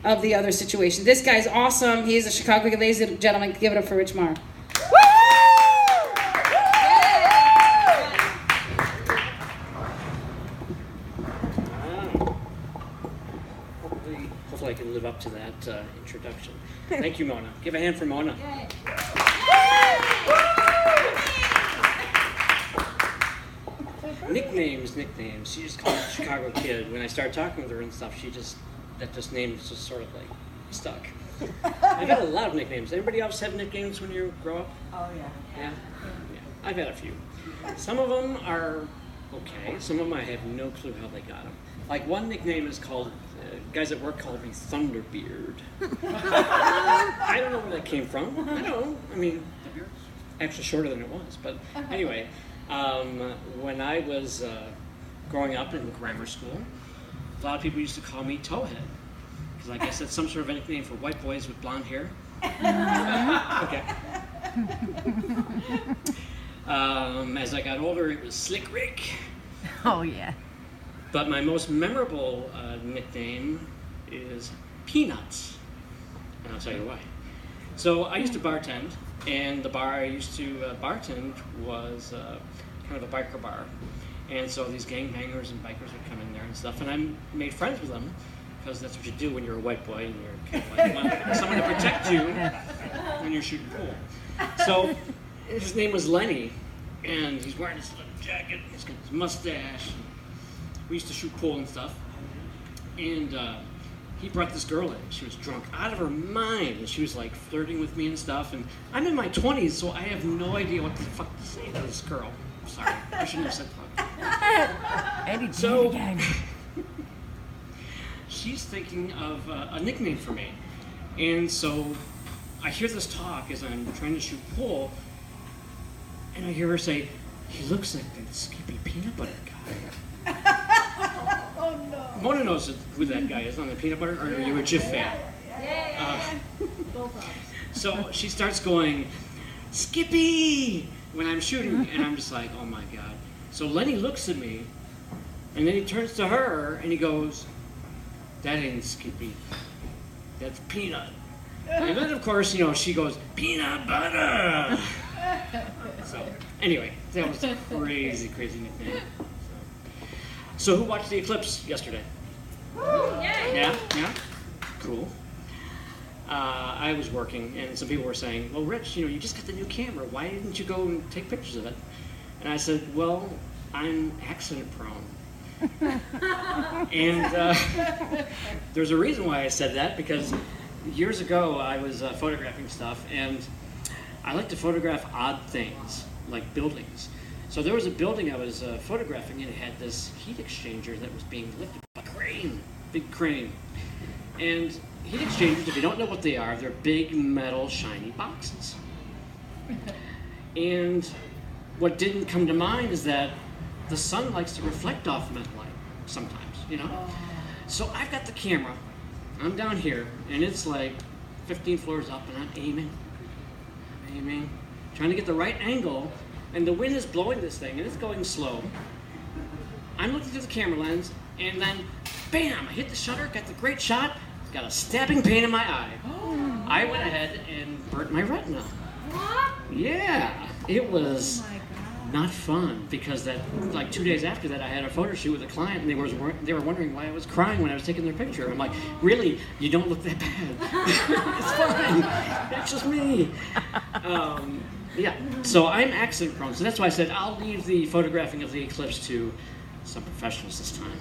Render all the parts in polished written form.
of the other situation. This guy's awesome. He's a Chicago, ladies and gentlemen. Give it up for Rich Marr. Hopefully I can live up to that introduction. Thank you, Mona. Give a hand for Mona. Nicknames. She just called me Chicago Kid. When I started talking with her and stuff, that name just sort of like stuck. I've had a lot of nicknames. Anybody else have nicknames when you grow up? Oh, yeah. Yeah? Yeah. I've had a few. Some of them are okay. Some of them I have no clue how they got them. Like one nickname is called, guys at work called me Thunderbeard. I don't know where that came from. I don't know. I mean, the beard's actually shorter than it was. But anyway, when I was growing up in grammar school, a lot of people used to call me Towhead. Because I guess that's some sort of a nickname for white boys with blonde hair. Okay. As I got older, it was Slick Rick. Oh, yeah. But my most memorable nickname is Peanuts, and I'll tell you why. So I used to bartend, and the bar I used to bartend was kind of a biker bar. And so these gangbangers and bikers would come in there and stuff, and I made friends with them, because that's what you do when you're a white boy, and you're kind of like, you want someone to protect you when you're shooting pool. So his name was Lenny, and he's wearing this little jacket, he's got his mustache. We used to shoot pool and stuff, and he brought this girl in. She was drunk out of her mind, and she was like flirting with me and stuff, and I'm in my 20s, so I have no idea what the fuck to say to this girl. I'm sorry, I shouldn't have said fuck. So, she's thinking of a nickname for me, and so I hear this talk as I'm trying to shoot pool, and I hear her say, "He looks like that Skippy peanut butter guy." Oh, no. Mona knows who that guy is on the peanut butter, or are you a Jif fan? So she starts going, "Skippy!" when I'm shooting, and I'm just like, oh my God. So Lenny looks at me, and then he turns to her, and he goes, "That ain't Skippy, that's Peanut." And then, of course, she goes, "Peanut butter!" So, anyway, that was a crazy nickname. So who watched the eclipse yesterday? Yeah? Cool. I was working, and some people were saying, "Well, Rich, you just got the new camera. Why didn't you go and take pictures of it?" And I said, "Well, I'm accident prone." And there's a reason why I said that, because years ago I was photographing stuff, and I like to photograph odd things, like buildings. So there was a building I was photographing, and it had this heat exchanger that was being lifted by a crane, big crane. And heat exchangers, if you don't know what they are, they're big metal shiny boxes. And what didn't come to mind is that the sun likes to reflect off metal light sometimes, So I've got the camera, I'm down here, and it's like 15 floors up, and I'm aiming, trying to get the right angle, and the wind is blowing this thing, and it's going slow. I'm looking through the camera lens, and then, bam, I hit the shutter, got the great shot, got a stabbing pain in my eye. I went ahead and burnt my retina. What? Yeah, it was not fun, because that, like 2 days after that, I had a photo shoot with a client, and they were wondering why I was crying when I was taking their picture. I'm like, really? You don't look that bad. It's fine. It's just me. Yeah, so I'm accident prone, so that's why I said I'll leave the photographing of the eclipse to some professionals this time.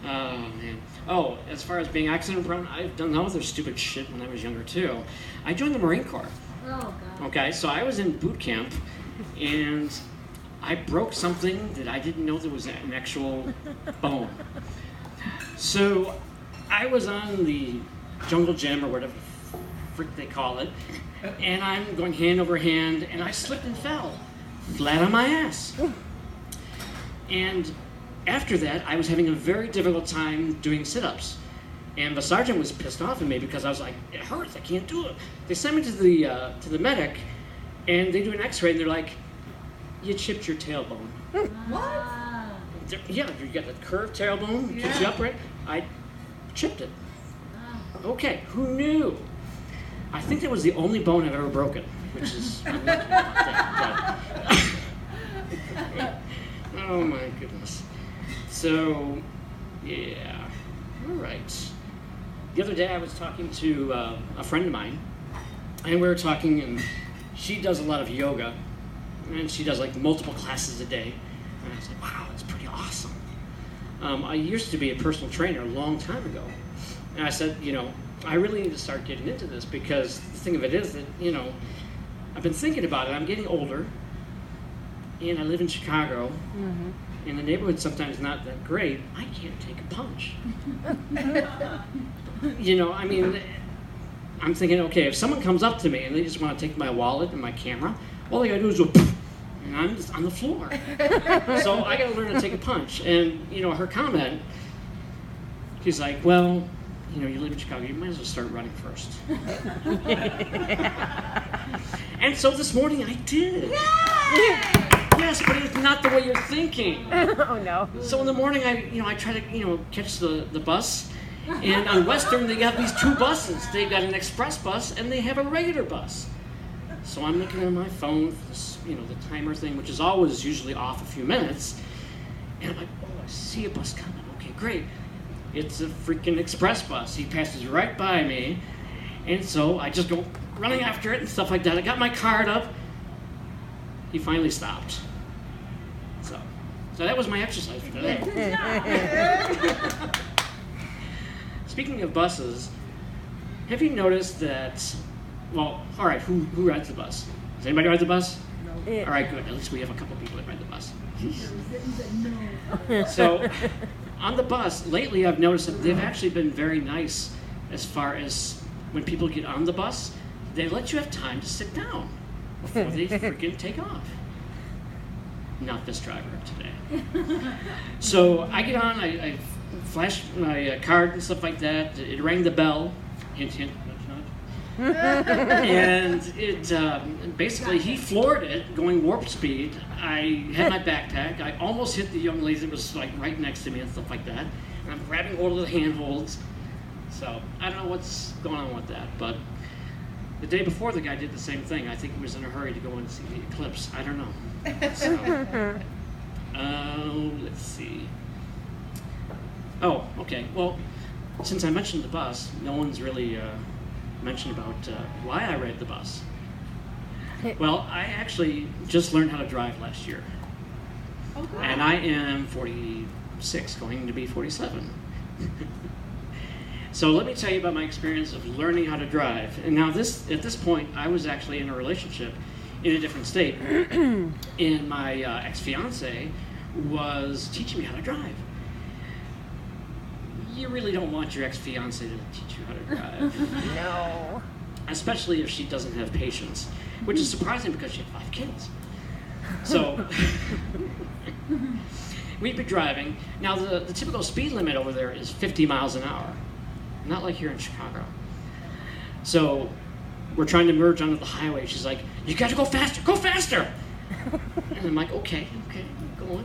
Oh, man. Oh, as far as being accident prone, I've done other stupid shit when I was younger, too. I joined the Marine Corps. Oh, God. Okay, so I was in boot camp, and I broke something that I didn't know there was an actual bone. So I was on the jungle gym, or whatever the frick they call it, and I'm going hand over hand, and I slipped and fell flat on my ass. And after that, I was having a very difficult time doing sit-ups. And the sergeant was pissed off at me because I was like, it hurts, I can't do it. They sent me to the medic, and they do an x-ray, and they're like, you chipped your tailbone. What? Yeah, you got the curved tailbone, keeps you upright. I chipped it. Okay, who knew? I think that was the only bone I've ever broken, which is I'm lucky about that. But oh my goodness. So, yeah. All right. The other day I was talking to a friend of mine, and we were talking, and she does a lot of yoga, and she does like multiple classes a day. And I was like, wow, that's pretty awesome. I used to be a personal trainer a long time ago. And I said, I really need to start getting into this because the thing of it is that, I've been thinking about it. I'm getting older, and I live in Chicago, and the neighborhood's sometimes not that great. I can't take a punch. I'm thinking, okay, if someone comes up to me and they just want to take my wallet and my camera, all they gotta do is go, and I'm just on the floor. So I gotta learn to take a punch. And, her comment, she's like, well, you live in Chicago, you might as well start running first. And so this morning I did. Yes, but it's not the way you're thinking. Oh no. So in the morning I try to, catch the bus. And on Western, they have these two buses. They've got an express bus, and they have a regular bus. So I'm looking at my phone for this, the timer thing, which is always usually off a few minutes. And I'm like, oh, I see a bus coming. Okay, great. It's a freaking express bus. He passes right by me. And so I just go running after it and stuff like that. I got my card up. He finally stopped. So that was my exercise for today. Speaking of buses, have you noticed that, well, all right, who rides the bus? Does anybody ride the bus? No. All right, good. At least we have a couple people that ride the bus. So, on the bus, lately I've noticed that they've actually been very nice as far as when people get on the bus, they let you have time to sit down before they freaking take off. Not this driver today. So I get on, I flash my card and stuff like that. It rang the bell. Hint, hint, nudge, nudge. And it basically, he floored it going warp speed. I had my backpack. I almost hit the young lady that was like right next to me and stuff like that. And I'm grabbing hold of the handholds. So I don't know what's going on with that. But the day before, the guy did the same thing. I think he was in a hurry to go and see the eclipse. I don't know. So, let's see. Oh, okay. Well, since I mentioned the bus, no one's really mentioned about why I ride the bus. Well, I actually just learned how to drive last year. Oh, good. And I am 46, going to be 47. So let me tell you about my experience of learning how to drive. And now at this point, I was actually in a relationship in a different state. And my ex-fiance was teaching me how to drive. You really don't want your ex-fiance to teach you how to drive. No. Especially if she doesn't have patience, which is surprising because she had 5 kids. So we'd be driving. Now the typical speed limit over there is 50 miles an hour. Not like here in Chicago. So we're trying to merge onto the highway. She's like, you got to go faster, go faster. And I'm like, okay, going.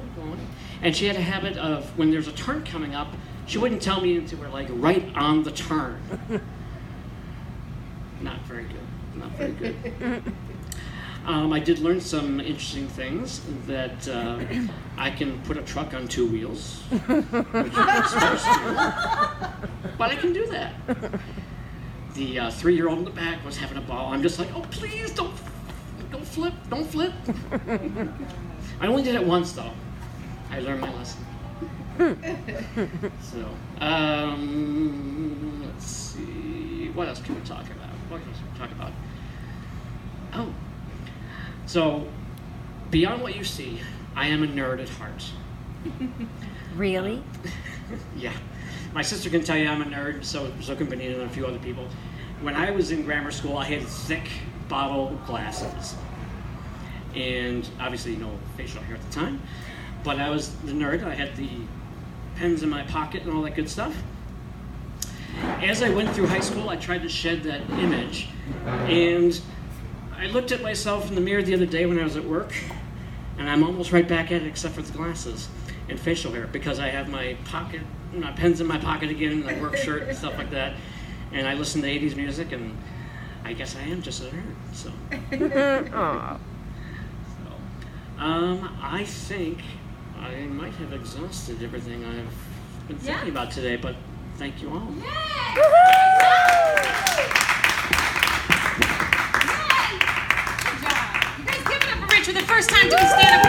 And she had a habit of when there's a turn coming up, she wouldn't tell me until we're like right on the turn. Not very good. I did learn some interesting things that I can put a truck on 2 wheels, which you're not supposed to, but I can do that. The 3-year-old in the back was having a ball. I'm just like, oh, please don't flip. I only did it once though. I learned my lesson. So, let's see. What else can we talk about? Oh, so beyond what you see, I am a nerd at heart. Really? Yeah. My sister can tell you I'm a nerd, so can Benita and a few other people. When I was in grammar school, I had thick bottle glasses. And obviously no facial hair at the time. But I was the nerd. I had the pens in my pocket and all that good stuff. As I went through high school, I tried to shed that image. And I looked at myself in the mirror the other day when I was at work, and I'm almost right back at it except for the glasses and facial hair because I have my pocket my pen's in my pocket again, my work shirt and stuff like that. And I listen to 80s music, and I guess I am just a nerd. So, Aw. I think I might have exhausted everything I've been thinking about today, but thank you all. You guys give it up for Rich for the first time doing stand-up